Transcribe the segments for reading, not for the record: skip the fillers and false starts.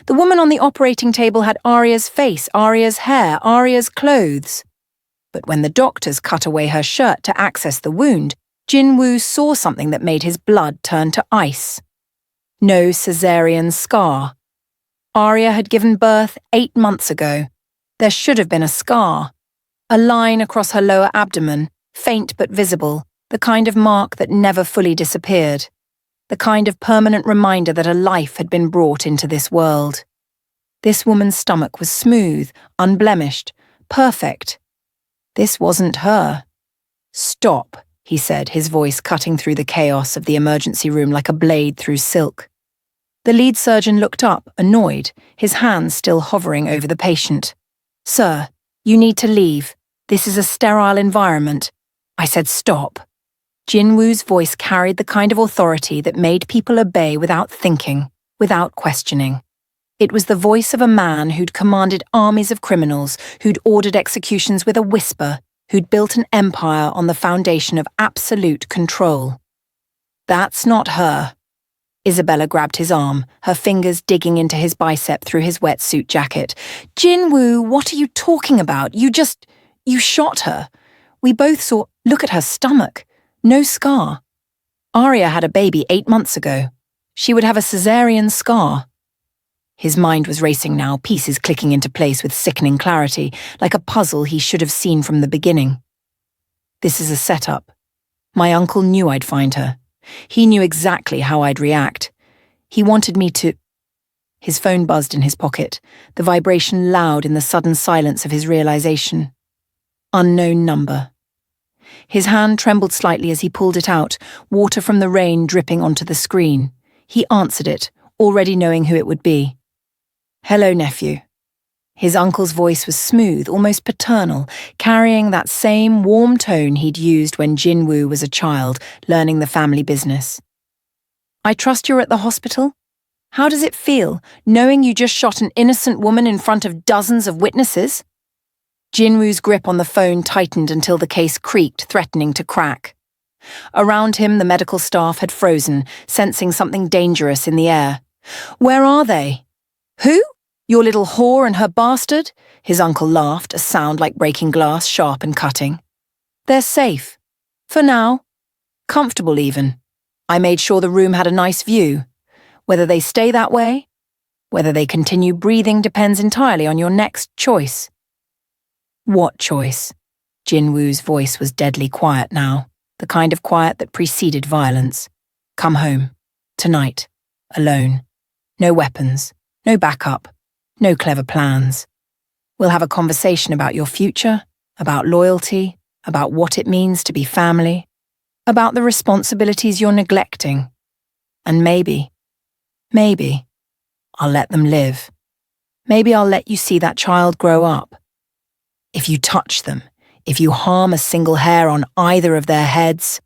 The woman on the operating table had Arya's face, Arya's hair, Arya's clothes. But when the doctors cut away her shirt to access the wound, Jin-woo saw something that made his blood turn to ice. No caesarean scar. Arya had given birth 8 months ago. There should have been a scar. A line across her lower abdomen, faint but visible, the kind of mark that never fully disappeared. The kind of permanent reminder that a life had been brought into this world. This woman's stomach was smooth, unblemished, perfect. This wasn't her. "Stop," he said, his voice cutting through the chaos of the emergency room like a blade through silk. The lead surgeon looked up, annoyed, his hands still hovering over the patient. "Sir, you need to leave. This is a sterile environment." I said stop. Jin-woo's voice carried the kind of authority that made people obey without thinking, without questioning. It was the voice of a man who'd commanded armies of criminals, who'd ordered executions with a whisper, who'd built an empire on the foundation of absolute control. "That's not her." Isabella grabbed his arm, her fingers digging into his bicep through his wetsuit jacket. "Jin-woo, what are you talking about? You shot her. We both saw, look at her stomach. No scar. Arya had a baby 8 months ago. She would have a caesarean scar." His mind was racing now, pieces clicking into place with sickening clarity, like a puzzle he should have seen from the beginning. "This is a setup. My uncle knew I'd find her. He knew exactly how I'd react. He wanted me to—" His phone buzzed in his pocket, the vibration loud in the sudden silence of his realization. Unknown number. His hand trembled slightly as he pulled it out, water from the rain dripping onto the screen. He answered it, already knowing who it would be. "Hello, nephew." His uncle's voice was smooth, almost paternal, carrying that same warm tone he'd used when Jin-woo was a child, learning the family business. "I trust you're at the hospital? How does it feel, knowing you just shot an innocent woman in front of dozens of witnesses?" Jin-woo's grip on the phone tightened until the case creaked, threatening to crack. Around him, the medical staff had frozen, sensing something dangerous in the air. "Where are they?" "Who? Your little whore and her bastard?" His uncle laughed, a sound like breaking glass, sharp and cutting. "They're safe. For now. Comfortable, even. I made sure the room had a nice view. Whether they stay that way, whether they continue breathing depends entirely on your next choice." "What choice?" Jin-woo's voice was deadly quiet now, the kind of quiet that preceded violence. "Come home. Tonight. Alone. No weapons. No backup. No clever plans. We'll have a conversation about your future, about loyalty, about what it means to be family, about the responsibilities you're neglecting. And maybe, I'll let them live. Maybe I'll let you see that child grow up. If you touch them, if you harm a single hair on either of their heads..."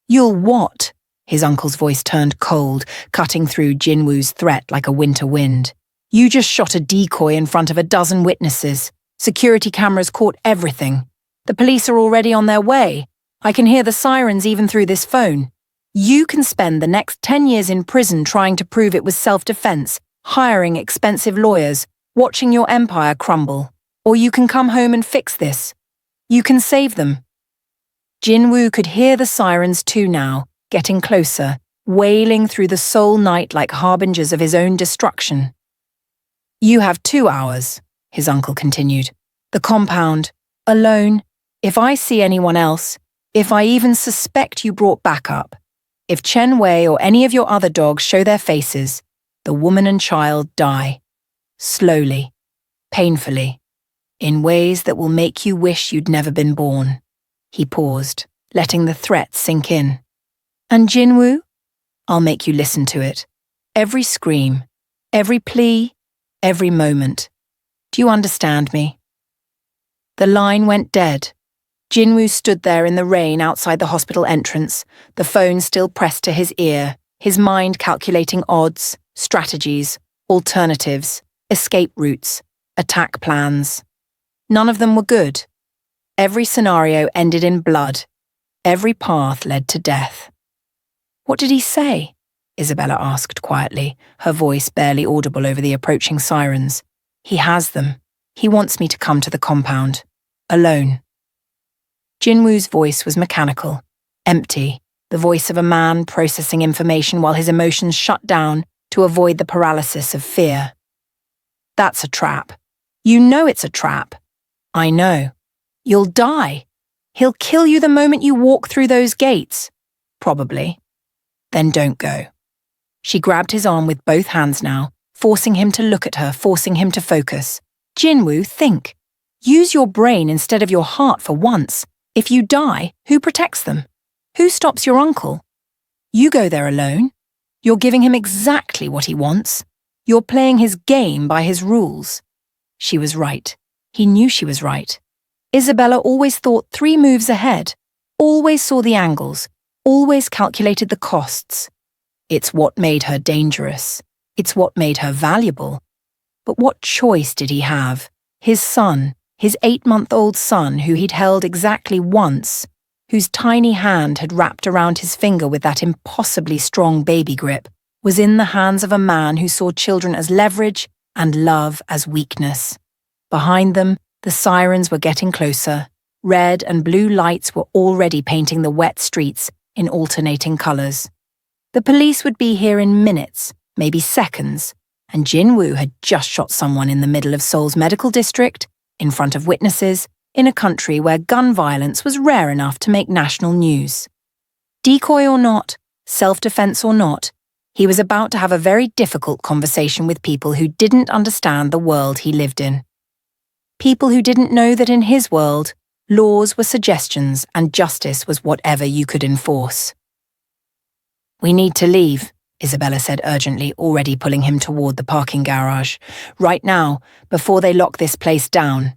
"You'll what?" His uncle's voice turned cold, cutting through Jin-woo's threat like a winter wind. "You just shot a decoy in front of a dozen witnesses. Security cameras caught everything. The police are already on their way. I can hear the sirens even through this phone. You can spend the next 10 years in prison trying to prove it was self-defense, hiring expensive lawyers, watching your empire crumble. Or you can come home and fix this. You can save them." Jin-woo could hear the sirens too now, getting closer, wailing through the soul night like harbingers of his own destruction. "You have 2 hours," his uncle continued. "The compound, alone. If I see anyone else, if I even suspect you brought backup, if Chen Wei or any of your other dogs show their faces, the woman and child die. Slowly, painfully, in ways that will make you wish you'd never been born." He paused, letting the threat sink in. "And Jin-woo? I'll make you listen to it. Every scream, every plea, every moment. Do you understand me?" The line went dead. Jin-woo stood there in the rain outside the hospital entrance, the phone still pressed to his ear, his mind calculating odds, strategies, alternatives, escape routes, attack plans. None of them were good. Every scenario ended in blood. Every path led to death. What did he say? Isabella asked quietly, her voice barely audible over the approaching sirens. He has them. He wants me to come to the compound. Alone. Jin-woo's voice was mechanical, empty, the voice of a man processing information while his emotions shut down to avoid the paralysis of fear. That's a trap. You know it's a trap. I know. You'll die. He'll kill you the moment you walk through those gates. Probably. Then don't go. She grabbed his arm with both hands now, forcing him to look at her, forcing him to focus. Jin-woo, think. Use your brain instead of your heart for once. If you die, who protects them? Who stops your uncle? You go there alone. You're giving him exactly what he wants. You're playing his game by his rules. She was right. He knew she was right. Isabella always thought 3 moves ahead, always saw the angles, always calculated the costs. It's what made her dangerous. It's what made her valuable. But what choice did he have? His son, his 8-month-old son who he'd held exactly once, whose tiny hand had wrapped around his finger with that impossibly strong baby grip, was in the hands of a man who saw children as leverage and love as weakness. Behind them, the sirens were getting closer. Red and blue lights were already painting the wet streets in alternating colours. The police would be here in minutes, maybe seconds, and Jin-woo had just shot someone in the middle of Seoul's medical district, in front of witnesses, in a country where gun violence was rare enough to make national news. Decoy or not, self-defense or not, he was about to have a very difficult conversation with people who didn't understand the world he lived in. People who didn't know that in his world, laws were suggestions and justice was whatever you could enforce. We need to leave, Isabella said urgently, already pulling him toward the parking garage. Right now, before they lock this place down.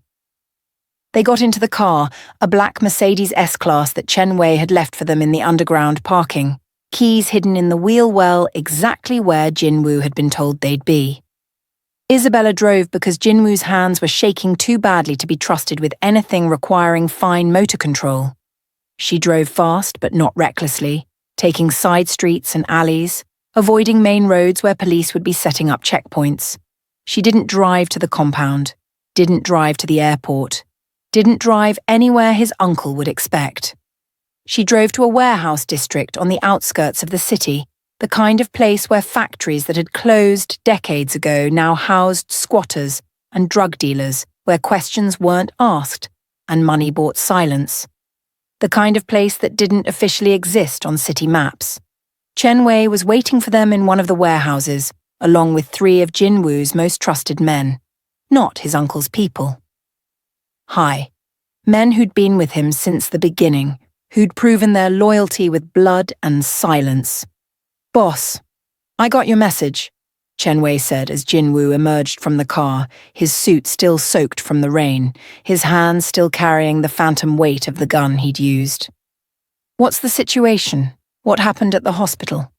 They got into the car, a black Mercedes S-Class that Chen Wei had left for them in the underground parking, keys hidden in the wheel well exactly where Jin-woo had been told they'd be. Isabella drove because Jin-woo's hands were shaking too badly to be trusted with anything requiring fine motor control. She drove fast but not recklessly, taking side streets and alleys, avoiding main roads where police would be setting up checkpoints. She didn't drive to the compound, didn't drive to the airport, didn't drive anywhere his uncle would expect. She drove to a warehouse district on the outskirts of the city, the kind of place where factories that had closed decades ago now housed squatters and drug dealers, where questions weren't asked and money bought silence. The kind of place that didn't officially exist on city maps. Chen Wei was waiting for them in one of the warehouses, along with 3 of Jin-woo's most trusted men, not his uncle's people. Hi. Men who'd been with him since the beginning, who'd proven their loyalty with blood and silence. Boss, I got your message, Chen Wei said as Jin-woo emerged from the car, his suit still soaked from the rain, his hands still carrying the phantom weight of the gun he'd used. What's the situation? What happened at the hospital?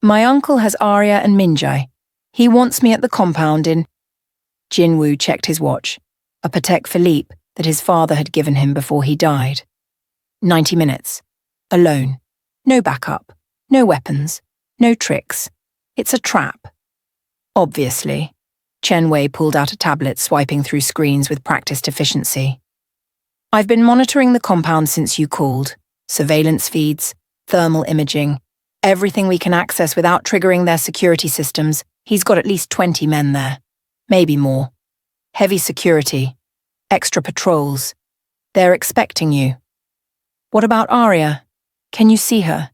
My uncle has Arya and Minjai. He wants me at the compound in... Jin-woo checked his watch, a Patek Philippe that his father had given him before he died. 90 minutes. Alone. No backup. No weapons. No tricks. It's a trap. Obviously. Chen Wei pulled out a tablet, swiping through screens with practiced efficiency. I've been monitoring the compound since you called. Surveillance feeds, thermal imaging, everything we can access without triggering their security systems. He's got at least 20 men there. Maybe more. Heavy security. Extra patrols. They're expecting you. What about Arya? Can you see her?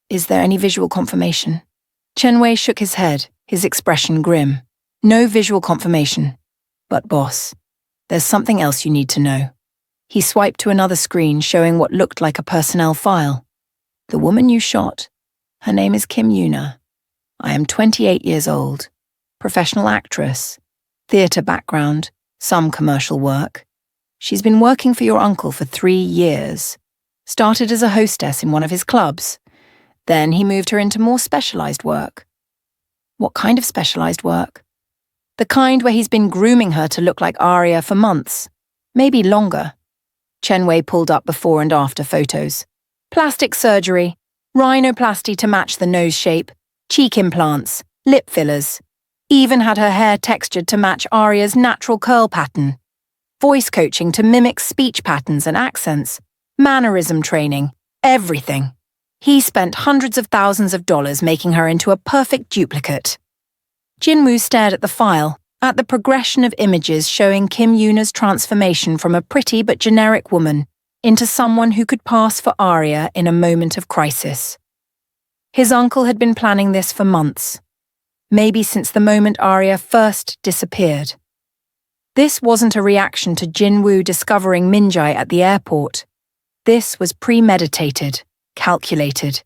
Is there any visual confirmation? Chen Wei shook his head, his expression grim. No visual confirmation. But boss, there's something else you need to know. He swiped to another screen showing what looked like a personnel file. The woman you shot, her name is Kim Yuna. I am 28 years old. Professional actress. Theatre background, some commercial work. She's been working for your uncle for 3 years. Started as a hostess in one of his clubs. Then he moved her into more specialised work. What kind of specialised work? The kind where he's been grooming her to look like Arya for months. Maybe longer. Chen Wei pulled up before and after photos. Plastic surgery. Rhinoplasty to match the nose shape. cheek implants, lip fillers, even had her hair textured to match Arya's natural curl pattern, voice coaching to mimic speech patterns and accents, mannerism training, everything. He spent hundreds of thousands of dollars making her into a perfect duplicate. Jin-woo stared at the file, at the progression of images showing Kim Yuna's transformation from a pretty but generic woman into someone who could pass for Arya in a moment of crisis. His uncle had been planning this for months, maybe since the moment Arya first disappeared. This wasn't a reaction to Jin-woo discovering Minjai at the airport. This was premeditated, calculated.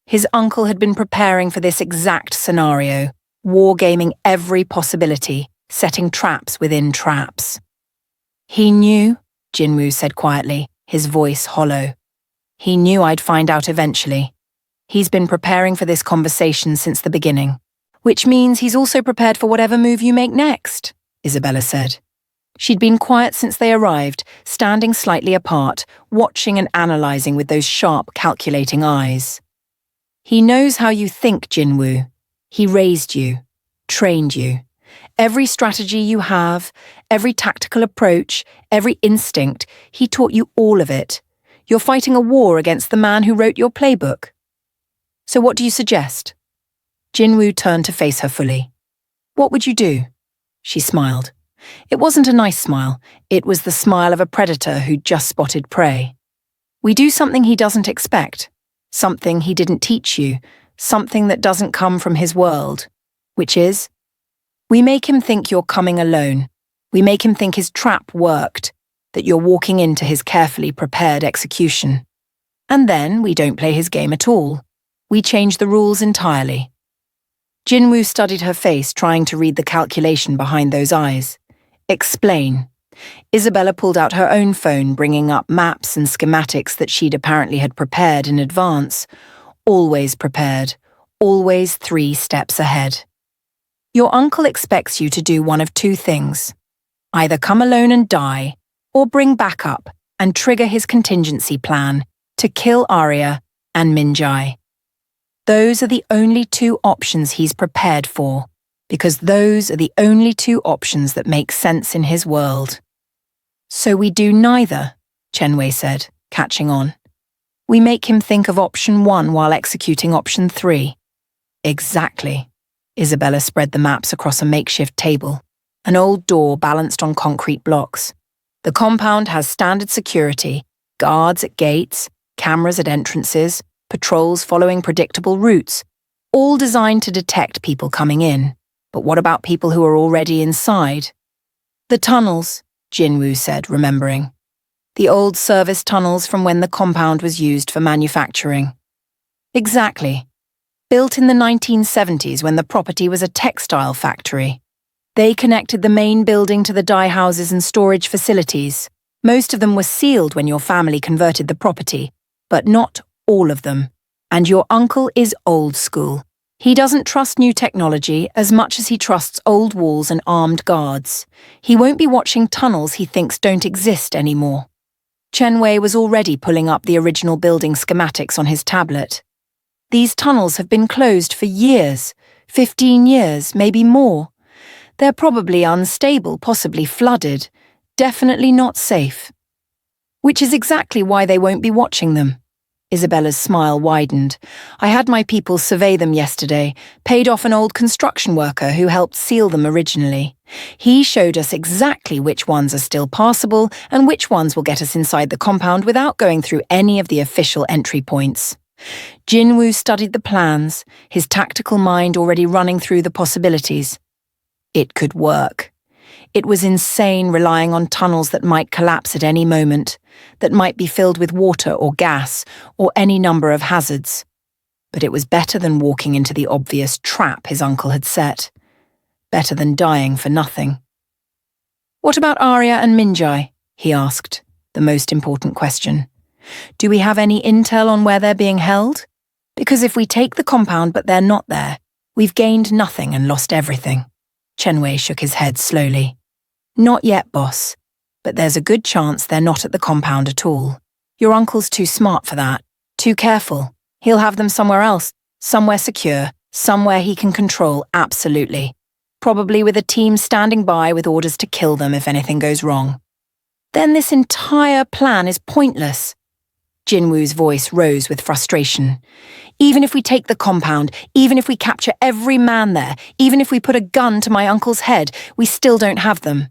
His uncle had been preparing for this exact scenario, wargaming every possibility, setting traps within traps. He knew, Jin-woo said quietly, his voice hollow. He knew I'd find out eventually. He's been preparing for this conversation since the beginning. Which means he's also prepared for whatever move you make next, Isabella said. She'd been quiet since they arrived, standing slightly apart, watching and analysing with those sharp, calculating eyes. He knows how you think, Jin-woo. He raised you, trained you. Every strategy you have, every tactical approach, every instinct, he taught you all of it. You're fighting a war against the man who wrote your playbook. So what do you suggest? Jin-woo turned to face her fully. What would you do? She smiled. It wasn't a nice smile. It was the smile of a predator who'd just spotted prey. We do something he doesn't expect, something he didn't teach you, something that doesn't come from his world, which is, we make him think you're coming alone. We make him think his trap worked, that you're walking into his carefully prepared execution. And then we don't play his game at all. We change the rules entirely. Jin-woo studied her face, trying to read the calculation behind those eyes. Explain. Isabella pulled out her own phone, bringing up maps and schematics that she'd apparently had prepared in advance. Always prepared. Always 3 steps ahead. Your uncle expects you to do one of 2 things. Either come alone and die, or bring backup and trigger his contingency plan to kill Arya and Minjai. Those are the only 2 options he's prepared for, because those are the only 2 options that make sense in his world. So we do neither, Chen-wei said, catching on. We make him think of option 1 while executing option 3. Exactly. Isabella spread the maps across a makeshift table, an old door balanced on concrete blocks. The compound has standard security, guards at gates, cameras at entrances, patrols following predictable routes, all designed to detect people coming in. But what about people who are already inside? The tunnels, Jin-woo said, remembering. The old service tunnels from when the compound was used for manufacturing. Exactly. Built in the 1970s when the property was a textile factory. They connected the main building to the dye houses and storage facilities. Most of them were sealed when your family converted the property, but not all of them. And your uncle is old school. He doesn't trust new technology as much as he trusts old walls and armed guards. He won't be watching tunnels he thinks don't exist anymore. Chen-wei was already pulling up the original building schematics on his tablet. These tunnels have been closed for years, 15 years, maybe more. They're probably unstable, possibly flooded, definitely not safe. Which is exactly why they won't be watching them. Isabella's smile widened. I had my people survey them yesterday, paid off an old construction worker who helped seal them originally. He showed us exactly which ones are still passable and which ones will get us inside the compound without going through any of the official entry points. Jin-woo studied the plans, his tactical mind already running through the possibilities. It could work. It was insane relying on tunnels that might collapse at any moment, that might be filled with water or gas, or any number of hazards. But it was better than walking into the obvious trap his uncle had set. Better than dying for nothing. What about Arya and Minjai? He asked, the most important question. Do we have any intel on where they're being held? Because if we take the compound but they're not there, we've gained nothing and lost everything. Chen-wei shook his head slowly. Not yet, boss. But there's a good chance they're not at the compound at all. Your uncle's too smart for that. Too careful. He'll have them somewhere else, somewhere secure, Somewhere he can control, absolutely. Probably with a team standing by with orders to kill them if anything goes wrong. Then this entire plan is pointless. Jin-woo's voice rose with frustration. Even if we take the compound, even if we capture every man there, even if we put a gun to my uncle's head, we still don't have them.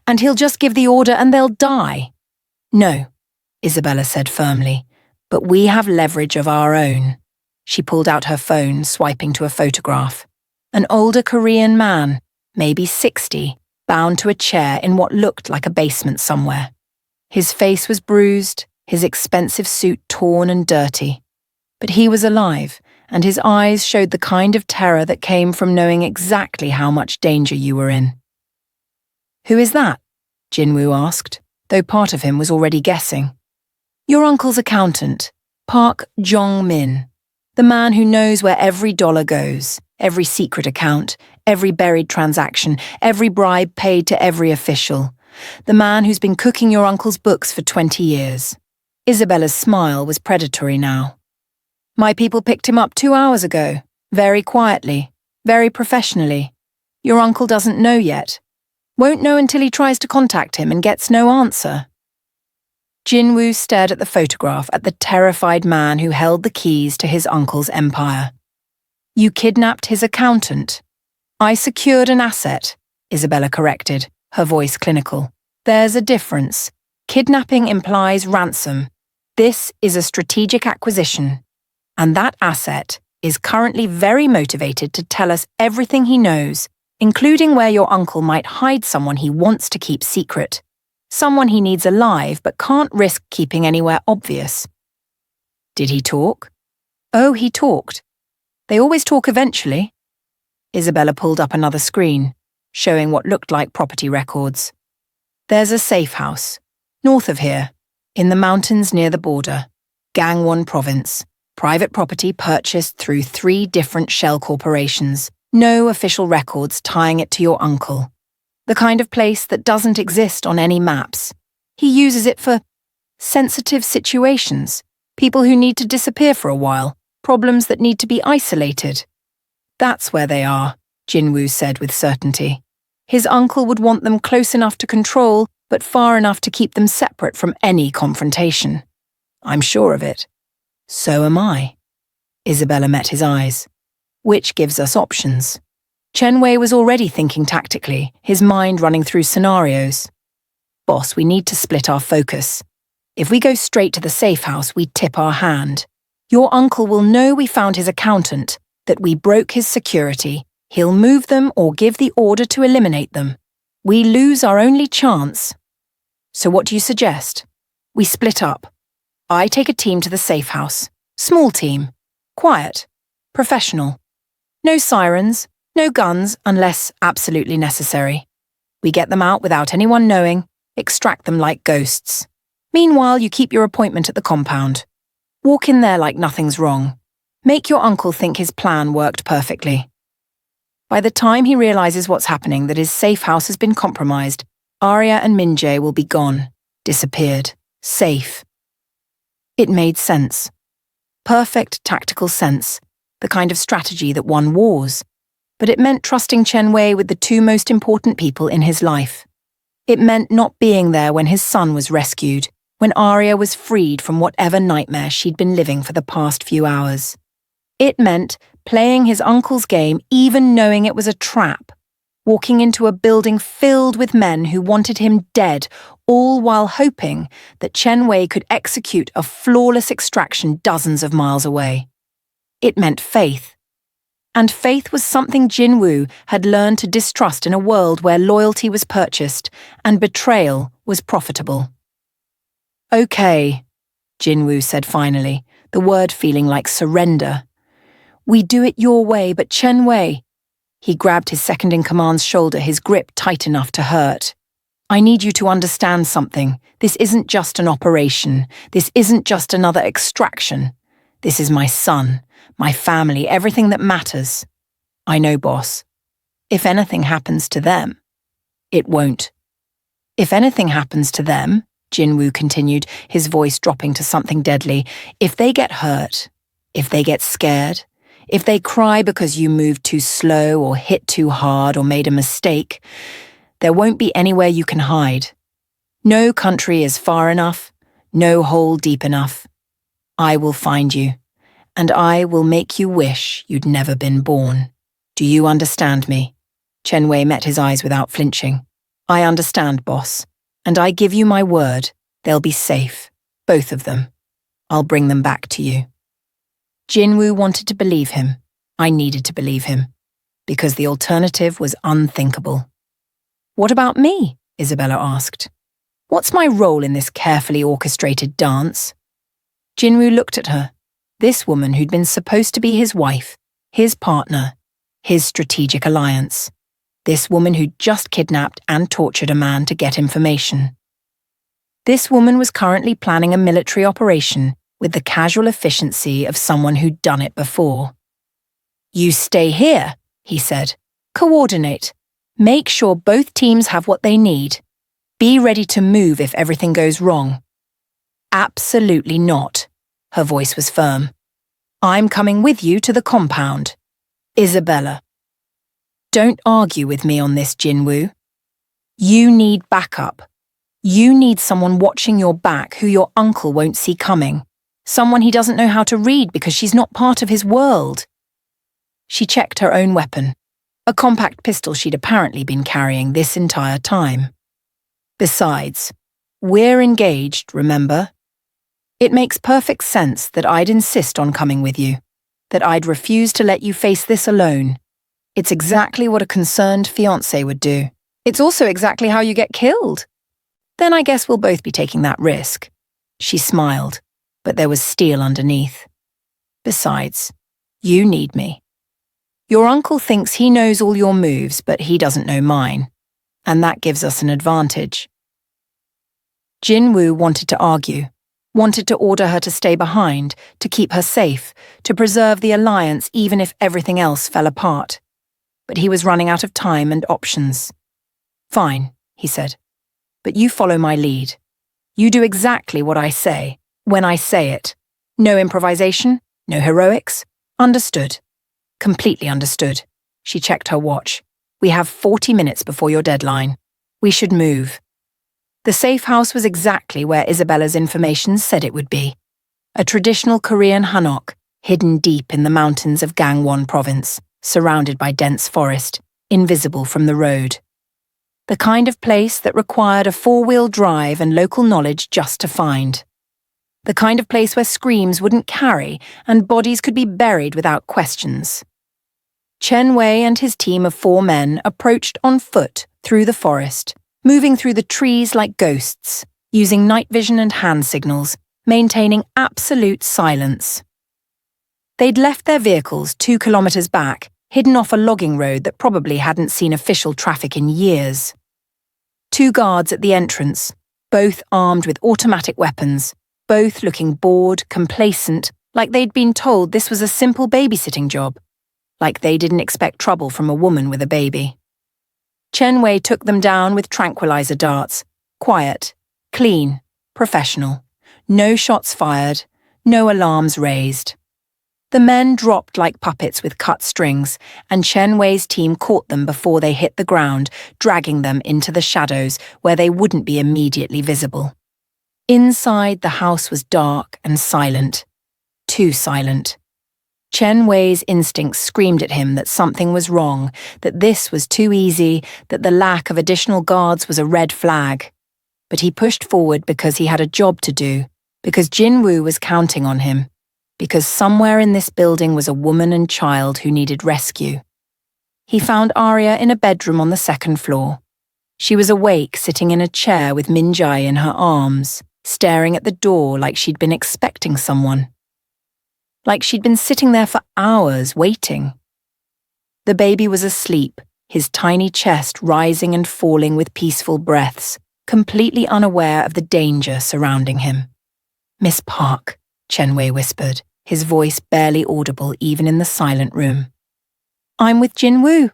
And he'll just give the order and they'll die. No, Isabella said firmly, but we have leverage of our own. She pulled out her phone, swiping to a photograph. An older Korean man, maybe 60, bound to a chair in what looked like a basement somewhere. His face was bruised, his expensive suit torn and dirty. But he was alive, and his eyes showed the kind of terror that came from knowing exactly how much danger you were in. Who is that? Jin-woo asked, though part of him was already guessing. Your uncle's accountant, Park Jong-min, the man who knows where every dollar goes, every secret account, every buried transaction, every bribe paid to every official, the man who's been cooking your uncle's books for 20 years. Isabella's smile was predatory now. My people picked him up 2 hours ago, very quietly, very professionally. Your uncle doesn't know yet. Won't know until he tries to contact him and gets no answer. Jin-woo stared at the photograph at the terrified man who held the keys to his uncle's empire. You kidnapped his accountant. I secured an asset, Isabella corrected, her voice clinical. There's a difference. Kidnapping implies ransom. This is a strategic acquisition. And that asset is currently very motivated to tell us everything he knows, including where your uncle might hide someone he wants to keep secret. Someone he needs alive but can't risk keeping anywhere obvious. Did he talk? Oh, he talked. They always talk eventually. Isabella pulled up another screen, showing what looked like property records. There's a safe house, north of here, in the mountains near the border, Gangwon Province. Private property purchased through 3 different shell corporations, no official records tying it to your uncle. The kind of place that doesn't exist on any maps. He uses it for sensitive situations, people who need to disappear for a while, problems that need to be isolated. That's where they are, Jin-woo said with certainty. His uncle would want them close enough to control, but far enough to keep them separate from any confrontation. I'm sure of it. So am I. Isabella met his eyes. Which gives us options. Chen-wei was already thinking tactically, his mind running through scenarios. Boss, we need to split our focus. If we go straight to the safe house, we tip our hand. Your uncle will know we found his accountant, that we broke his security. He'll move them or give the order to eliminate them. We lose our only chance. So what do you suggest? We split up. I take a team to the safe house. Small team. Quiet. Professional. No sirens, no guns unless absolutely necessary. We get them out without anyone knowing, extract them like ghosts. Meanwhile, you keep your appointment at the compound. Walk in there like nothing's wrong. Make your uncle think his plan worked perfectly. By the time he realizes what's happening, that his safe house has been compromised, Arya and Min-jae will be gone, disappeared, safe. It made sense. Perfect tactical sense, the kind of strategy that won wars. But it meant trusting Chen-wei with the 2 most important people in his life. It meant not being there when his son was rescued, when Arya was freed from whatever nightmare she'd been living for the past few hours. It meant playing his uncle's game even knowing it was a trap, walking into a building filled with men who wanted him dead, all while hoping that Chen-wei could execute a flawless extraction dozens of miles away. It meant faith. And faith was something Jin-woo had learned to distrust in a world where loyalty was purchased and betrayal was profitable. Okay, Jin-woo said finally, the word feeling like surrender. We do it your way, but Chen-wei. He grabbed his second-in-command's shoulder, his grip tight enough to hurt. I need you to understand something. This isn't just an operation. This isn't just another extraction. This is my son, my family, everything that matters. I know, boss. If anything happens to them, it won't. If anything happens to them, Jin-woo continued, his voice dropping to something deadly, if they get hurt, if they get scared, If they cry because you moved too slow or hit too hard or made a mistake, there won't be anywhere you can hide. No country is far enough, no hole deep enough. I will find you, and I will make you wish you'd never been born. Do you understand me? Chen-wei met his eyes without flinching. I understand, boss, and I give you my word, they'll be safe, both of them. I'll bring them back to you. Jin-woo wanted to believe him. I needed to believe him, because the alternative was unthinkable. What about me? Isabella asked. What's my role in this carefully orchestrated dance? Jin-woo looked at her, this woman who'd been supposed to be his wife, his partner, his strategic alliance. This woman who'd just kidnapped and tortured a man to get information. This woman was currently planning a military operation with the casual efficiency of someone who'd done it before. You stay here, he said. Coordinate. Make sure both teams have what they need. Be ready to move if everything goes wrong. Absolutely not. Her voice was firm. I'm coming with you to the compound. Isabella. Don't argue with me on this, Jin-woo. You need backup. You need someone watching your back who your uncle won't see coming. Someone he doesn't know how to read because she's not part of his world. She checked her own weapon, a compact pistol she'd apparently been carrying this entire time. Besides, we're engaged, remember? It makes perfect sense that I'd insist on coming with you, that I'd refuse to let you face this alone. It's exactly what a concerned fiancé would do. It's also exactly how you get killed. Then I guess we'll both be taking that risk. She smiled, but there was steel underneath. Besides, you need me. Your uncle thinks he knows all your moves, but he doesn't know mine, and that gives us an advantage. Jin-woo wanted to argue, wanted to order her to stay behind, to keep her safe, to preserve the alliance even if everything else fell apart. But he was running out of time and options. Fine, he said, but you follow my lead. You do exactly what I say, when I say it. No improvisation, no heroics. Understood. Completely understood. She checked her watch. We have 40 minutes before your deadline. We should move. The safe house was exactly where Isabella's information said it would be. A traditional Korean hanok, hidden deep in the mountains of Gangwon province, surrounded by dense forest, invisible from the road. The kind of place that required a four-wheel drive and local knowledge just to find. The kind of place where screams wouldn't carry and bodies could be buried without questions. Chen-wei and his team of 4 men approached on foot through the forest, moving through the trees like ghosts, using night vision and hand signals, maintaining absolute silence. They'd left their vehicles 2 kilometers back, hidden off a logging road that probably hadn't seen official traffic in years. 2 guards at the entrance, both armed with automatic weapons, both looking bored, complacent, like they'd been told this was a simple babysitting job, like they didn't expect trouble from a woman with a baby. Chen-wei took them down with tranquilizer darts, quiet, clean, professional. No shots fired, no alarms raised. The men dropped like puppets with cut strings, and Chen-wei's team caught them before they hit the ground, dragging them into the shadows where they wouldn't be immediately visible. Inside, the house was dark and silent. Too silent. Chen-wei's instincts screamed at him that something was wrong, that this was too easy, that the lack of additional guards was a red flag. But he pushed forward because he had a job to do, because Jin-woo was counting on him, because somewhere in this building was a woman and child who needed rescue. He found Arya in a bedroom on the 2nd floor. She was awake, sitting in a chair with Min-jae in her arms, staring at the door like she'd been expecting someone. Like she'd been sitting there for hours, waiting. The baby was asleep, his tiny chest rising and falling with peaceful breaths, completely unaware of the danger surrounding him. "Miss Park," Chen-wei whispered, his voice barely audible even in the silent room. "I'm with Jin-woo.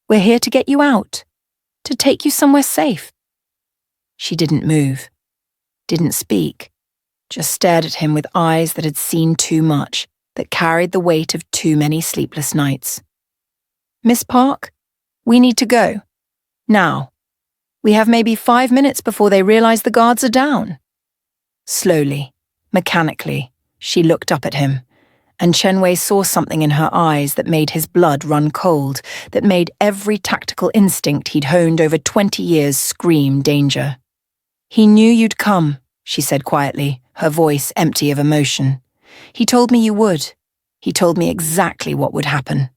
We're here to get you out, to take you somewhere safe." She didn't move, didn't speak, just stared at him with eyes that had seen too much, that carried the weight of too many sleepless nights. "Miss Park, we need to go. Now. We have maybe 5 minutes before they realize the guards are down." Slowly, mechanically, she looked up at him, and Chen-wei saw something in her eyes that made his blood run cold, that made every tactical instinct he'd honed over 20 years scream danger. "He knew you'd come," she said quietly, her voice empty of emotion. "He told me you would. He told me exactly what would happen."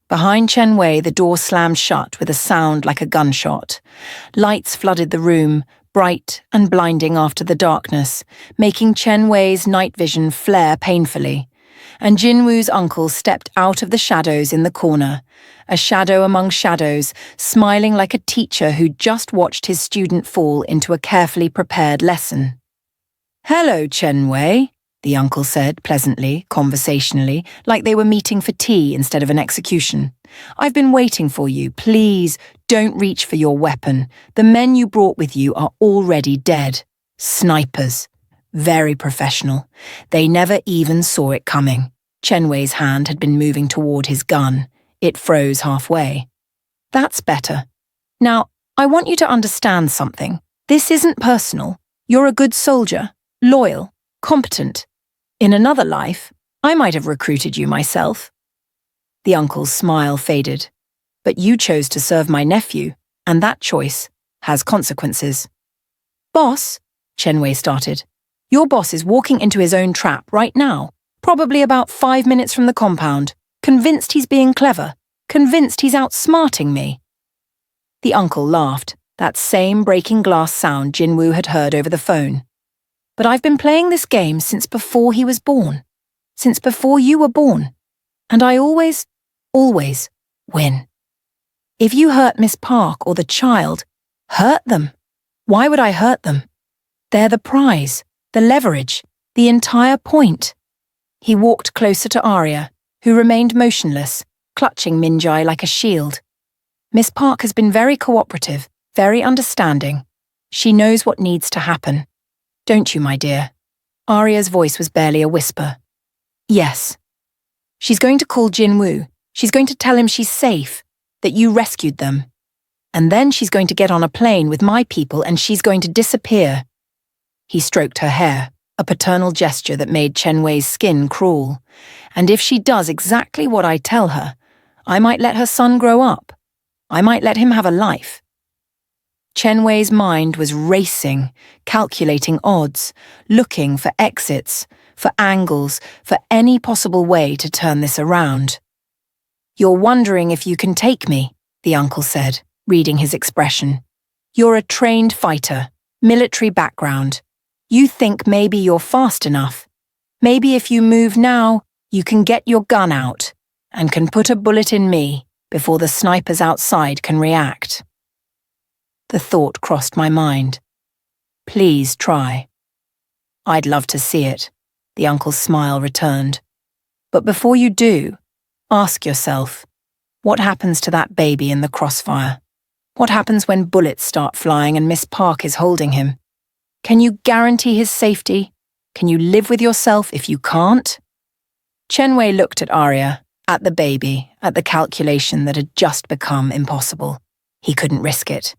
Behind Chen-wei, the door slammed shut with a sound like a gunshot. Lights flooded the room, bright and blinding after the darkness, making Chen-wei's night vision flare painfully. And Jin-woo's uncle stepped out of the shadows in the corner, a shadow among shadows, smiling like a teacher who'd just watched his student fall into a carefully prepared lesson. "Hello, Chen-wei," the uncle said, pleasantly, conversationally, like they were meeting for tea instead of an execution. "I've been waiting for you. Please, don't reach for your weapon. The men you brought with you are already dead. Snipers. Very professional. They never even saw it coming." Chen-wei's hand had been moving toward his gun. It froze halfway. "That's better. Now, I want you to understand something. This isn't personal. You're a good soldier, loyal, competent. In another life, I might have recruited you myself." The uncle's smile faded. "But you chose to serve my nephew, and that choice has consequences." "Boss," Chen-wei started, "your boss is walking into his own trap right now, probably about 5 minutes from the compound, convinced he's being clever, convinced he's outsmarting me." The uncle laughed, that same breaking glass sound Jin-woo had heard over the phone. "But I've been playing this game since before he was born, since before you were born, and I always win. If you hurt Miss Park or the child, hurt them. Why would I hurt them? They're the prize, the leverage, the entire point." He walked closer to Arya, who remained motionless, clutching Minjai like a shield. "Miss Park has been very cooperative, very understanding. She knows what needs to happen. Don't you, my dear?" Arya's voice was barely a whisper. "Yes. She's going to call Jin-woo. She's going to tell him she's safe, that you rescued them. And then she's going to get on a plane with my people and she's going to disappear." He stroked her hair, a paternal gesture that made Chen-wei's skin crawl. "And if she does exactly what I tell her, I might let her son grow up. I might let him have a life." Chen-wei's mind was racing, calculating odds, looking for exits, for angles, for any possible way to turn this around. "You're wondering if you can take me," the uncle said, reading his expression. "You're a trained fighter, military background. You think maybe you're fast enough. Maybe if you move now, you can get your gun out and can put a bullet in me before the snipers outside can react." The thought crossed my mind. "Please try." "I'd love to see it," the uncle's smile returned. "But before you do, ask yourself, what happens to that baby in the crossfire? What happens when bullets start flying and Miss Park is holding him? Can you guarantee his safety? Can you live with yourself if you can't?" Chen-wei looked at Arya, at the baby, at the calculation that had just become impossible. He couldn't risk it.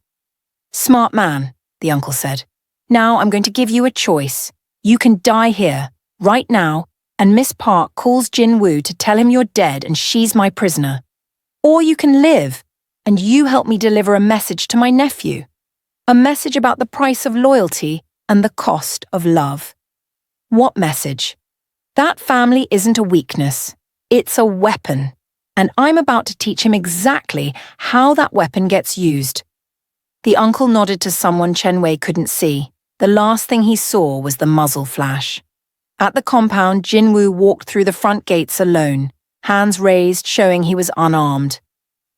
"Smart man," the uncle said. "Now I'm going to give you a choice. You can die here, right now, and Miss Park calls Jin-woo to tell him you're dead and she's my prisoner. Or you can live, and you help me deliver a message to my nephew. A message about the price of loyalty and the cost of love." What message? That family isn't a weakness. It's a weapon. And I'm about to teach him exactly how that weapon gets used. The uncle nodded to someone Chen-wei couldn't see. The last thing he saw was the muzzle flash. At the compound, Jin-woo walked through the front gates alone, hands raised showing he was unarmed.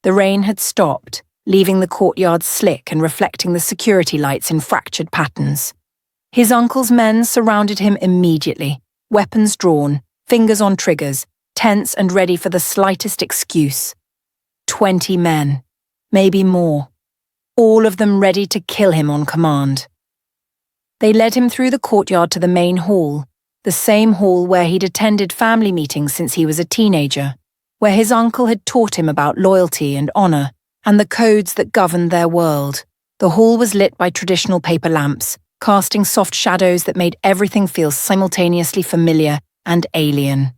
The rain had stopped, leaving the courtyard slick and reflecting the security lights in fractured patterns. His uncle's men surrounded him immediately, weapons drawn, fingers on triggers, tense and ready for the slightest excuse. 20 men, maybe more, all of them ready to kill him on command. They led him through the courtyard to the main hall, the same hall where he'd attended family meetings since he was a teenager, where his uncle had taught him about loyalty and honor and the codes that governed their world. The hall was lit by traditional paper lamps, casting soft shadows that made everything feel simultaneously familiar and alien.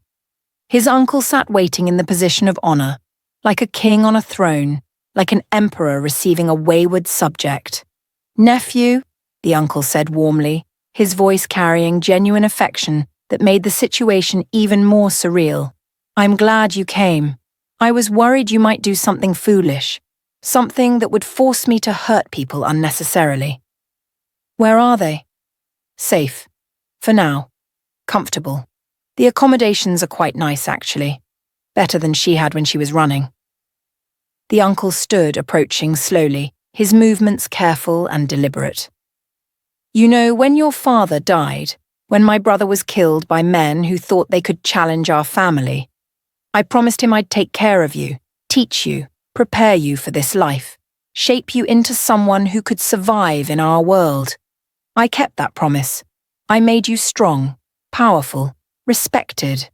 His uncle sat waiting in the position of honor, like a king on a throne, like an emperor receiving a wayward subject. "Nephew," the uncle said warmly, his voice carrying genuine affection that made the situation even more surreal. "I'm glad you came. I was worried you might do something foolish, something that would force me to hurt people unnecessarily." "Where are they?" "Safe. For now. Comfortable. The accommodations are quite nice, actually. Better than she had when she was running." The uncle stood, approaching slowly, his movements careful and deliberate. "You know, when your father died, when my brother was killed by men who thought they could challenge our family, I promised him I'd take care of you, teach you, prepare you for this life, shape you into someone who could survive in our world. I kept that promise. I made you strong, powerful, respected.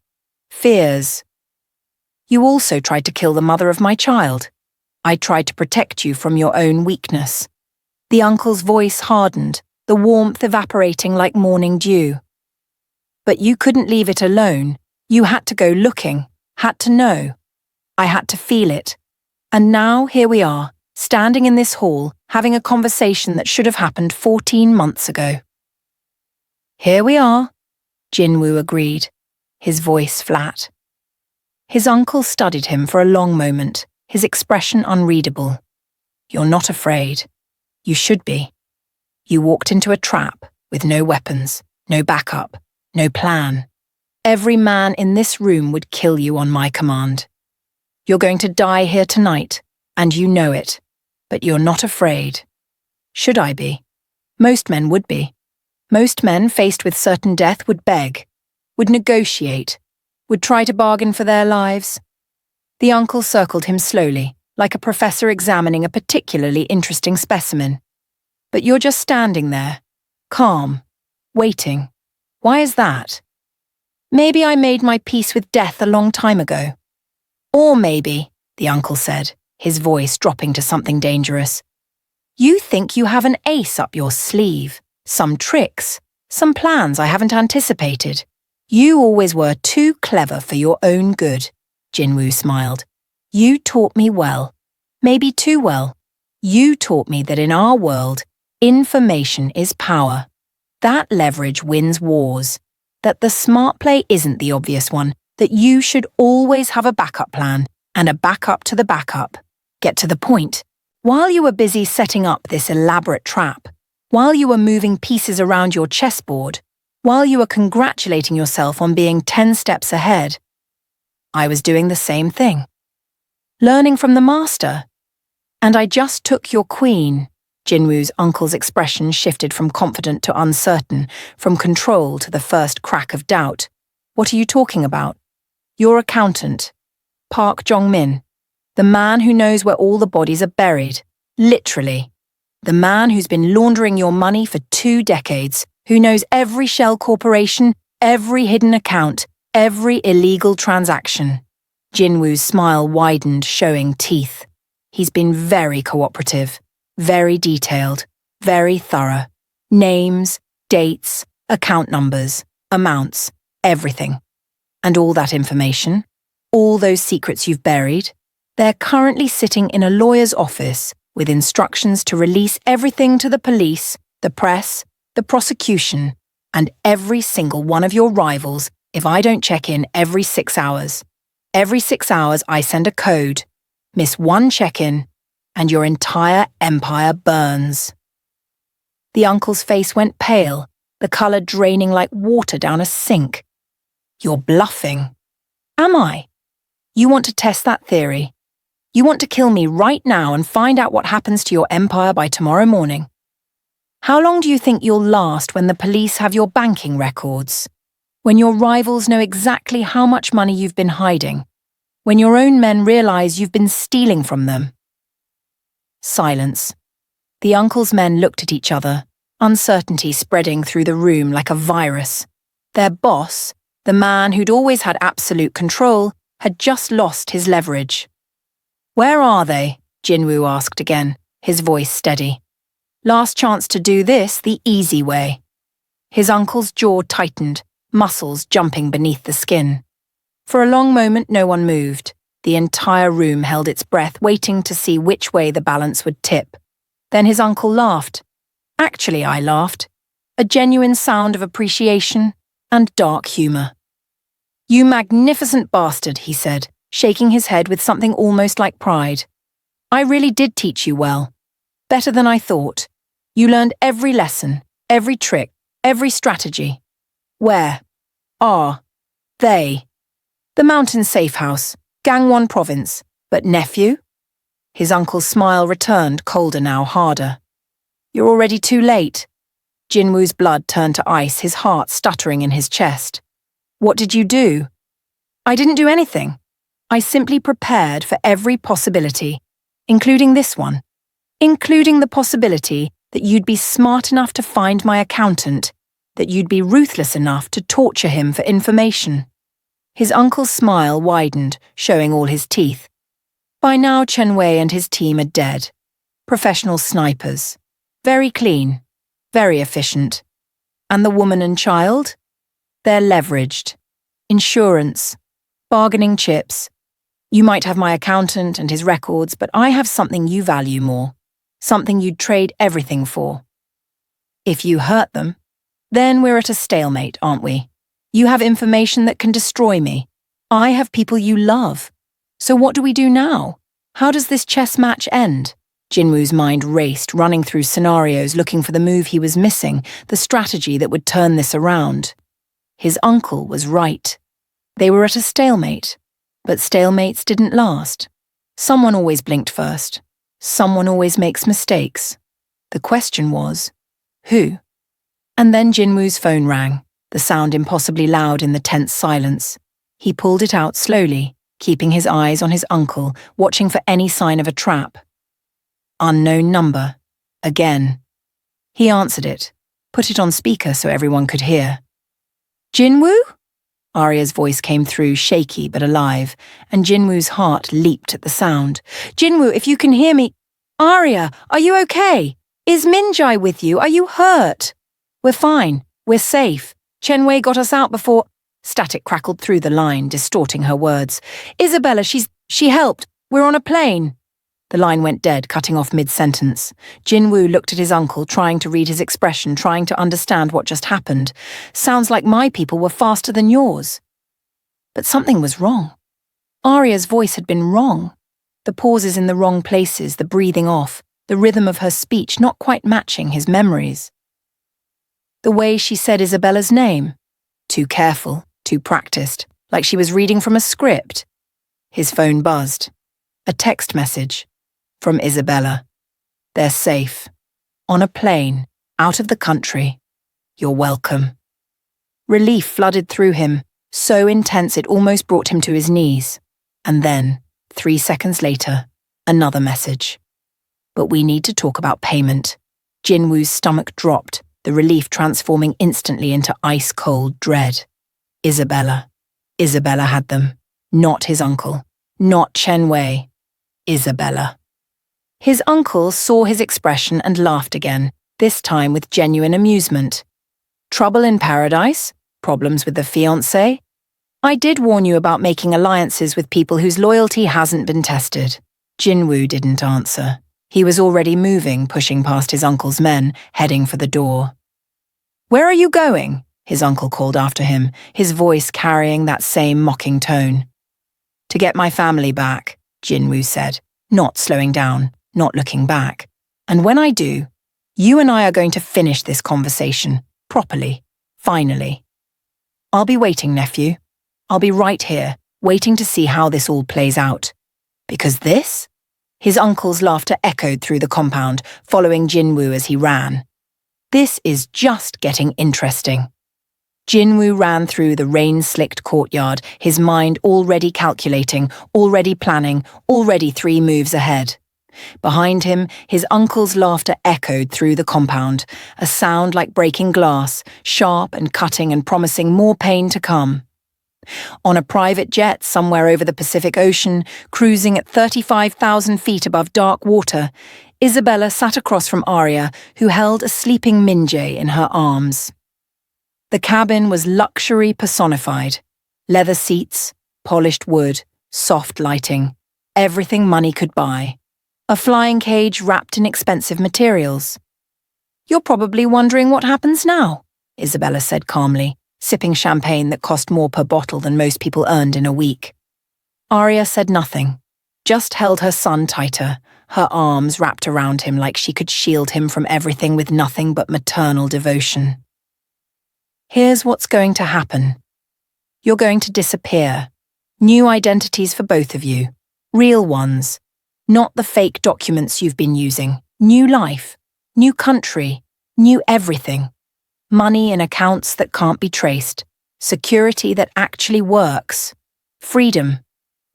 Fears. You also tried to kill the mother of my child. I tried to protect you from your own weakness." The uncle's voice hardened, the warmth evaporating like morning dew. "But you couldn't leave it alone. You had to go looking, had to know. I had to feel it. And now here we are, standing in this hall, having a conversation that should have happened 14 months ago." "Here we are," Jin-woo agreed, his voice flat. His uncle studied him for a long moment, his expression unreadable. "You're not afraid. You should be. You walked into a trap with no weapons, no backup, no plan. Every man in this room would kill you on my command. You're going to die here tonight, and you know it, but you're not afraid. Should I be? Most men would be. Most men faced with certain death would beg, would negotiate, would try to bargain for their lives." The uncle circled him slowly, like a professor examining a particularly interesting specimen. "But you're just standing there, calm, waiting. Why is that? Maybe I made my peace with death a long time ago. Or maybe," the uncle said, his voice dropping to something dangerous, "you think you have an ace up your sleeve, some tricks, some plans I haven't anticipated. You always were too clever for your own good." Jin-woo smiled. "You taught me well. Maybe too well. You taught me that in our world, information is power. That leverage wins wars. That the smart play isn't the obvious one. That you should always have a backup plan and a backup to the backup. Get to the point. While you were busy setting up this elaborate trap, while you were moving pieces around your chessboard, while you were congratulating yourself on being 10 steps ahead, I was doing the same thing. Learning from the master. And I just took your queen." Jin-woo's uncle's expression shifted from confident to uncertain, from control to the first crack of doubt. "What are you talking about?" "Your accountant, Park Jong-min. The man who knows where all the bodies are buried. Literally. The man who's been laundering your money for 2 decades, who knows every shell corporation, every hidden account, every illegal transaction." Jin-woo's smile widened, showing teeth. "He's been very cooperative, very detailed, very thorough. Names, dates, account numbers, amounts, everything. And all that information, all those secrets you've buried, they're currently sitting in a lawyer's office with instructions to release everything to the police, the press, the prosecution, and every single one of your rivals if I don't check in every 6 hours. Every 6 hours I send a code, miss one check-in, and your entire empire burns." The uncle's face went pale, the colour draining like water down a sink. "You're bluffing." "Am I? You want to test that theory? You want to kill me right now and find out what happens to your empire by tomorrow morning? How long do you think you'll last when the police have your banking records? When your rivals know exactly how much money you've been hiding? When your own men realize you've been stealing from them?" Silence. The uncle's men looked at each other, uncertainty spreading through the room like a virus. Their boss, the man who'd always had absolute control, had just lost his leverage. "Where are they?" Jin-woo asked again, his voice steady. "Last chance to do this the easy way." His uncle's jaw tightened, muscles jumping beneath the skin. For a long moment no one moved. The entire room held its breath, waiting to see which way the balance would tip. Then his uncle laughed. Actually, I laughed. A genuine sound of appreciation and dark humour. "You magnificent bastard," he said, shaking his head with something almost like pride. "I really did teach you well. Better than I thought. You learned every lesson, every trick, every strategy. Where are they? The mountain safe house, Gangwon province. But nephew?" His uncle's smile returned, colder now, harder. "You're already too late." Jin-woo's blood turned to ice, his heart stuttering in his chest. "What did you do?" "I didn't do anything. I simply prepared for every possibility, including this one. Including the possibility that you'd be smart enough to find my accountant, that you'd be ruthless enough to torture him for information." His uncle's smile widened, showing all his teeth. By now Chen-wei and his team are dead. Professional snipers. Very clean. Very efficient. And the woman and child? They're leveraged. Insurance. Bargaining chips. You might have my accountant and his records, but I have something you value more. Something you'd trade everything for. If you hurt them, then we're at a stalemate, aren't we? You have information that can destroy me. I have people you love. So what do we do now? How does this chess match end? Jin-woo's mind raced, running through scenarios, looking for the move he was missing, the strategy that would turn this around. His uncle was right. They were at a stalemate. But stalemates didn't last. Someone always blinked first. Someone always makes mistakes. The question was, who? And then Jin-woo's phone rang, the sound impossibly loud in the tense silence. He pulled it out slowly, keeping his eyes on his uncle, watching for any sign of a trap. Unknown number. Again. He answered it, put it on speaker so everyone could hear. "Jin-woo?" Arya's voice came through, shaky but alive, and Jin-woo's heart leaped at the sound. "Jin-woo, if you can hear me— Arya, are you okay? Is Minjai with you? Are you hurt?" "We're fine. We're safe. Chen-wei got us out before—" Static crackled through the line, distorting her words. "Isabella, she helped. We're on a plane." The line went dead, cutting off mid-sentence. Jin-woo looked at his uncle, trying to read his expression, trying to understand what just happened. "Sounds like my people were faster than yours." But something was wrong. Arya's voice had been wrong. The pauses in the wrong places, the breathing off, the rhythm of her speech not quite matching his memories. The way she said Isabella's name. Too careful, too practiced, like she was reading from a script. His phone buzzed. A text message. From Isabella. "They're safe. On a plane. Out of the country. You're welcome." Relief flooded through him, so intense it almost brought him to his knees. And then, 3 seconds later, another message. "But we need to talk about payment." Jin-woo's stomach dropped, the relief transforming instantly into ice-cold dread. Isabella. Isabella had them. Not his uncle. Not Chen-wei. Isabella. His uncle saw his expression and laughed again, this time with genuine amusement. "Trouble in paradise? Problems with the fiancé? I did warn you about making alliances with people whose loyalty hasn't been tested." Jin-woo didn't answer. He was already moving, pushing past his uncle's men, heading for the door. "Where are you going?" his uncle called after him, his voice carrying that same mocking tone. "To get my family back," Jin-woo said, not slowing down, not looking back. "And when I do, you and I are going to finish this conversation, properly, finally. I'll be waiting, nephew. I'll be right here, waiting to see how this all plays out. Because this?" His uncle's laughter echoed through the compound, following Jin-woo as he ran. "This is just getting interesting." Jin-woo ran through the rain-slicked courtyard, his mind already calculating, already planning, already 3 moves ahead. Behind him, his uncle's laughter echoed through the compound, a sound like breaking glass, sharp and cutting and promising more pain to come. On a private jet somewhere over the Pacific Ocean, cruising at 35,000 feet above dark water, Isabella sat across from Arya, who held a sleeping Min-jae in her arms. The cabin was luxury personified. Leather seats, polished wood, soft lighting, everything money could buy. A flying cage wrapped in expensive materials. "You're probably wondering what happens now," Isabella said calmly, sipping champagne that cost more per bottle than most people earned in a week. Arya said nothing, just held her son tighter, her arms wrapped around him like she could shield him from everything with nothing but maternal devotion. "Here's what's going to happen. You're going to disappear. New identities for both of you. Real ones. Not the fake documents you've been using. New life. New country. New everything. Money in accounts that can't be traced. Security that actually works. Freedom.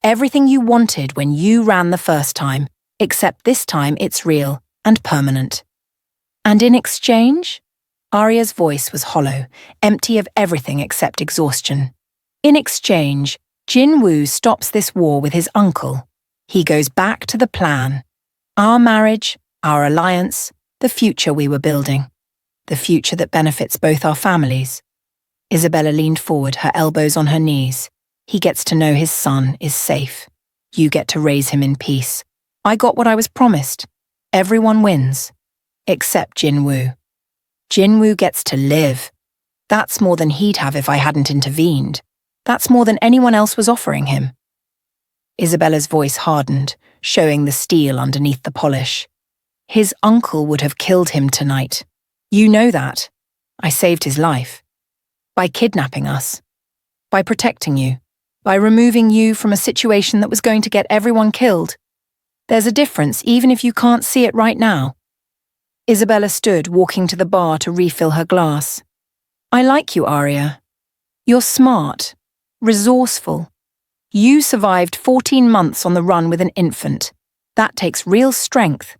Everything you wanted when you ran the first time, except this time it's real and permanent. And in exchange?" Arya's voice was hollow, empty of everything except exhaustion. "In exchange, Jin-woo stops this war with his uncle. He goes back to the plan. Our marriage, our alliance, the future we were building. The future that benefits both our families." Isabella leaned forward, her elbows on her knees. "He gets to know his son is safe. You get to raise him in peace. I got what I was promised. Everyone wins. Except Jin-woo. Jin-woo gets to live. That's more than he'd have if I hadn't intervened. That's more than anyone else was offering him." Isabella's voice hardened, showing the steel underneath the polish. "His uncle would have killed him tonight. You know that. I saved his life. By kidnapping us. By protecting you. By removing you from a situation that was going to get everyone killed. There's a difference even if you can't see it right now." Isabella stood, walking to the bar to refill her glass. "I like you, Arya. You're smart. Resourceful. You survived 14 months on the run with an infant. That takes real strength.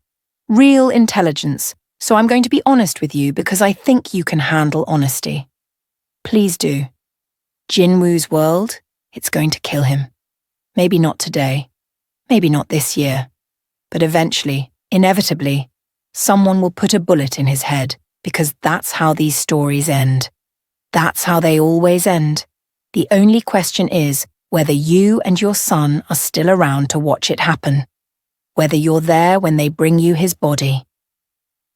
Real intelligence. So I'm going to be honest with you because I think you can handle honesty. Please do. Jin-woo's world, it's going to kill him. Maybe not today. Maybe not this year. But eventually, inevitably, someone will put a bullet in his head because that's how these stories end. That's how they always end. The only question is whether you and your son are still around to watch it happen. Whether you're there when they bring you his body."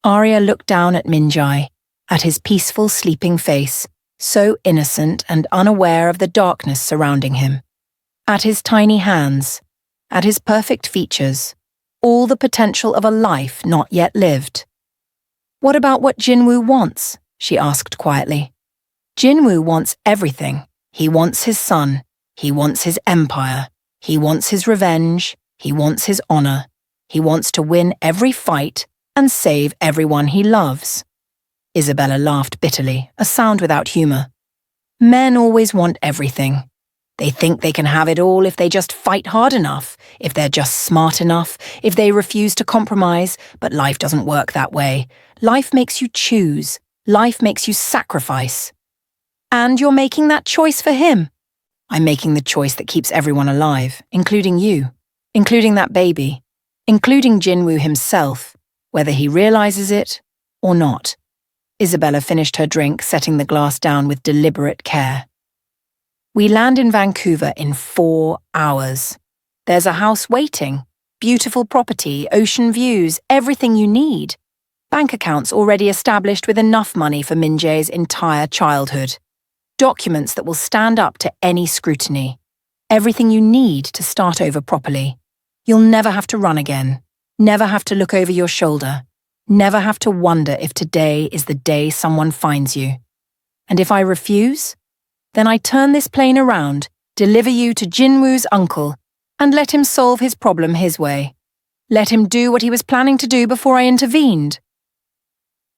Arya looked down at Min-jae, at his peaceful sleeping face, so innocent and unaware of the darkness surrounding him. At his tiny hands, at his perfect features, all the potential of a life not yet lived. "What about what Jin-woo wants?" she asked quietly. "Jin-woo wants everything. He wants his son. He wants his empire. He wants his revenge. He wants his honor. He wants to win every fight and save everyone he loves." Isabella laughed bitterly, a sound without humor. "Men always want everything. They think they can have it all if they just fight hard enough, if they're just smart enough, if they refuse to compromise, but life doesn't work that way. Life makes you choose. Life makes you sacrifice. And you're making that choice for him. I'm making the choice that keeps everyone alive, including you, including that baby, including Jin-woo himself, whether he realizes it or not." Isabella finished her drink, setting the glass down with deliberate care. "We land in Vancouver in 4 hours. There's a house waiting, beautiful property, ocean views, everything you need. Bank accounts already established with enough money for Min-jae's entire childhood. Documents that will stand up to any scrutiny. Everything you need to start over properly. You'll never have to run again. Never have to look over your shoulder. Never have to wonder if today is the day someone finds you. And if I refuse, then I turn this plane around, deliver you to Jin-woo's uncle, and let him solve his problem his way. Let him do what he was planning to do before I intervened."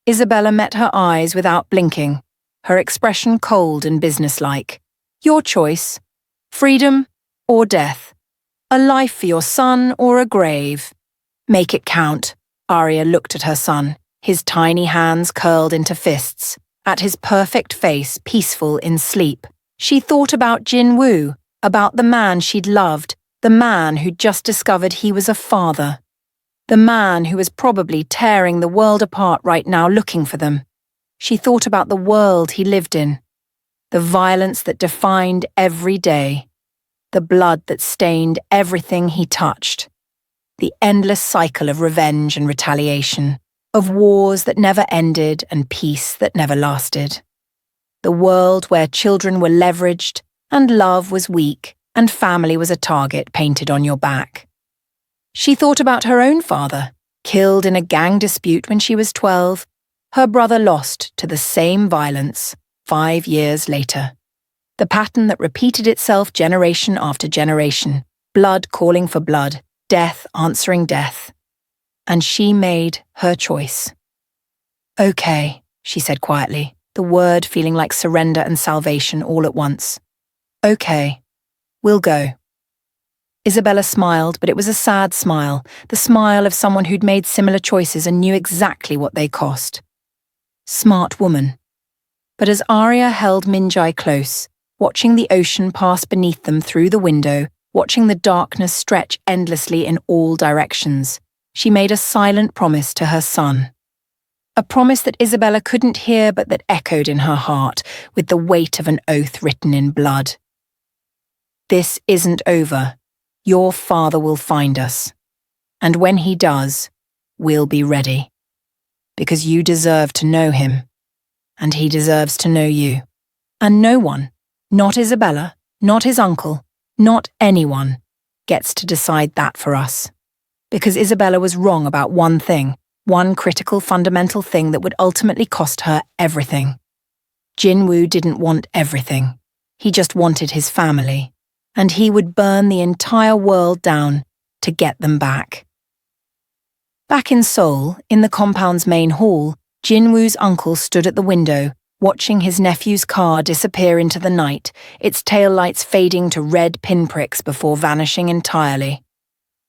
Isabella met her eyes without blinking, her expression cold and businesslike. "Your choice. Freedom or death. A life for your son or a grave. Make it count. Arya looked at her son, his tiny hands curled into fists, at his perfect face peaceful in sleep. She thought about Jin-woo, about the man she'd loved, the man who'd just discovered he was a father. The man who was probably tearing the world apart right now looking for them. She thought about the world he lived in, the violence that defined every day, the blood that stained everything he touched, the endless cycle of revenge and retaliation, of wars that never ended and peace that never lasted. The world where children were leveraged and love was weak and family was a target painted on your back. She thought about her own father, killed in a gang dispute when she was 12, her brother lost to the same violence 5 years later. The pattern that repeated itself generation after generation, blood calling for blood, death answering death. And she made her choice. Okay, she said quietly, the word feeling like surrender and salvation all at once. Okay, we'll go. Isabella smiled, but it was a sad smile, the smile of someone who'd made similar choices and knew exactly what they cost. Smart woman. But as Arya held Minjai close, watching the ocean pass beneath them through the window, watching the darkness stretch endlessly in all directions, she made a silent promise to her son. A promise that Isabella couldn't hear but that echoed in her heart with the weight of an oath written in blood. This isn't over. Your father will find us. And when he does, we'll be ready. Because you deserve to know him. And he deserves to know you. And no one, not Isabella, not his uncle, not anyone, gets to decide that for us. Because Isabella was wrong about one thing, one critical fundamental thing that would ultimately cost her everything. Jin-woo didn't want everything. He just wanted his family. And he would burn the entire world down to get them back. Back in Seoul, in the compound's main hall, Jin-woo's uncle stood at the window, watching his nephew's car disappear into the night, its taillights fading to red pinpricks before vanishing entirely.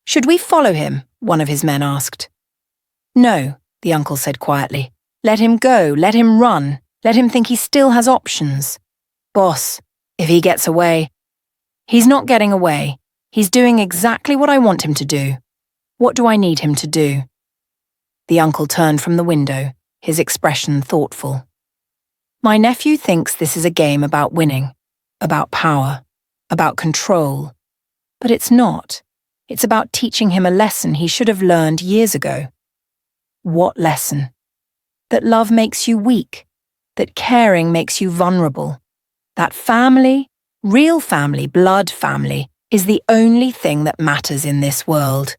Should we follow him? One of his men asked. No, the uncle said quietly. Let him go, let him run, let him think he still has options. Boss, if he gets away... He's not getting away. He's doing exactly what I want him to do. What do I need him to do? The uncle turned from the window, his expression thoughtful. My nephew thinks this is a game about winning, about power, about control. But it's not. It's about teaching him a lesson he should have learned years ago. What lesson? That love makes you weak, that caring makes you vulnerable, that family, real family, blood family, is the only thing that matters in this world.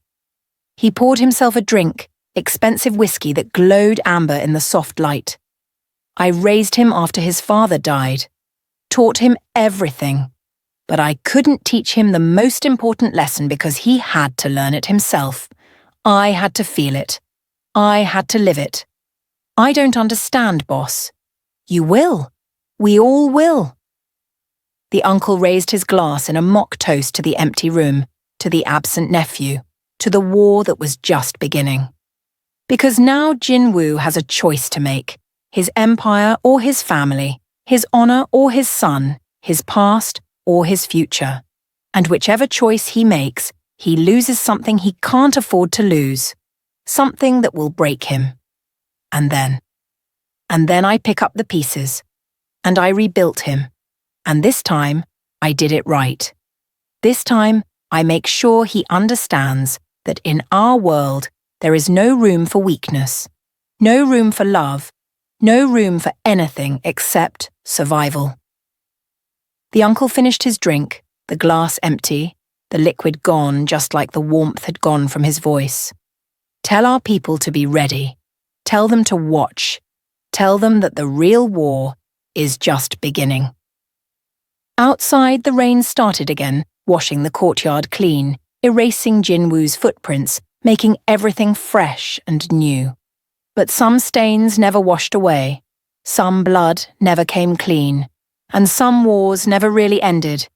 He poured himself a drink, expensive whiskey that glowed amber in the soft light. I raised him after his father died, taught him everything, but I couldn't teach him the most important lesson because he had to learn it himself. I had to feel it. I had to live it. I don't understand, boss. You will. We all will. The uncle raised his glass in a mock toast to the empty room, to the absent nephew, to the war that was just beginning. Because now Jin-woo has a choice to make, his empire or his family, his honor or his son, his past or his future. And whichever choice he makes, he loses something he can't afford to lose, something that will break him. And then I pick up the pieces, and I rebuilt him. And this time, I did it right. This time, I make sure he understands that in our world, there is no room for weakness, no room for love, no room for anything except survival. The uncle finished his drink, the glass empty, the liquid gone just like the warmth had gone from his voice. Tell our people to be ready. Tell them to watch. Tell them that the real war is just beginning. Outside, the rain started again, washing the courtyard clean, erasing Jin-woo's footprints, making everything fresh and new. But some stains never washed away, some blood never came clean, and some wars never really ended.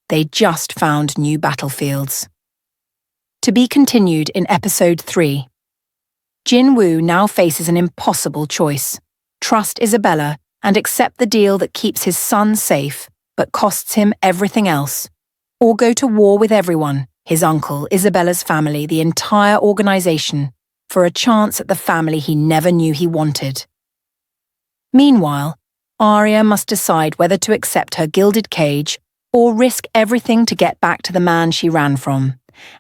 They just found new battlefields. To be continued in episode 3. Jin-woo now faces an impossible choice. Trust Isabella and accept the deal that keeps his son safe, but costs him everything else. Or go to war with everyone, his uncle, Isabella's family, the entire organization, for a chance at the family he never knew he wanted. Meanwhile, Arya must decide whether to accept her gilded cage or risk everything to get back to the man she ran from.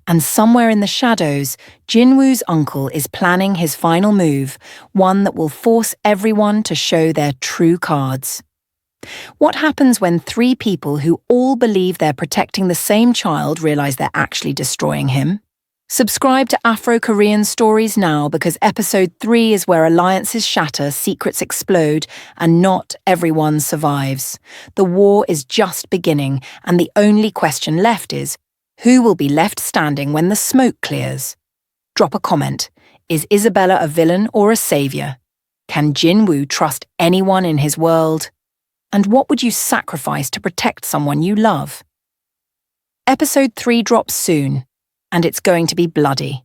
And somewhere in the shadows, Jin-woo's uncle is planning his final move, one that will force everyone to show their true cards. What happens when 3 people who all believe they're protecting the same child realize they're actually destroying him? Subscribe to Afro-Korean Stories now, because episode 3 is where alliances shatter, secrets explode, and not everyone survives. The war is just beginning, and the only question left is, who will be left standing when the smoke clears? Drop a comment. Is Isabella a villain or a savior? Can Jin-woo trust anyone in his world? And what would you sacrifice to protect someone you love? Episode 3 drops soon, and it's going to be bloody.